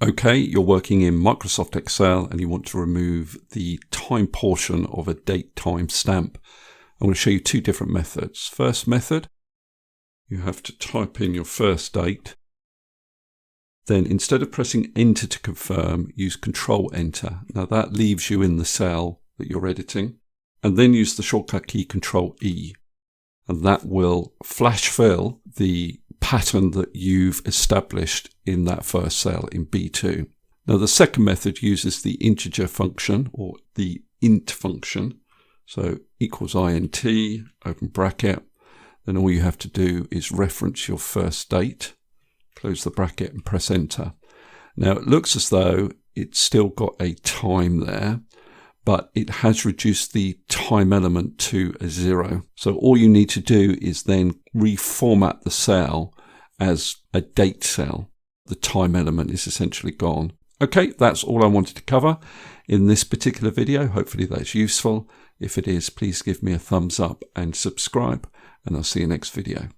Okay, you're working in Microsoft Excel and you want to remove the time portion of a date time stamp. I'm going to show you two different methods. First method, you have to type in your first date. Then instead of pressing enter to confirm, use Control Enter. Now that leaves you in the cell that you're editing. And then use the shortcut key Control E. And that will flash fill the pattern that you've established in that first cell in B2. Now the second method uses the integer function or the int function. So equals int, open bracket. Then all you have to do is reference your first date, close the bracket and press enter. Now it looks as though it's still got a time there, but it has reduced the time element to a 0. So all you need to do is then reformat the cell as a date cell. The time element is essentially gone. Okay, that's all I wanted to cover in this particular video. Hopefully that's useful. If it is, please give me a thumbs up and subscribe, and I'll see you next video.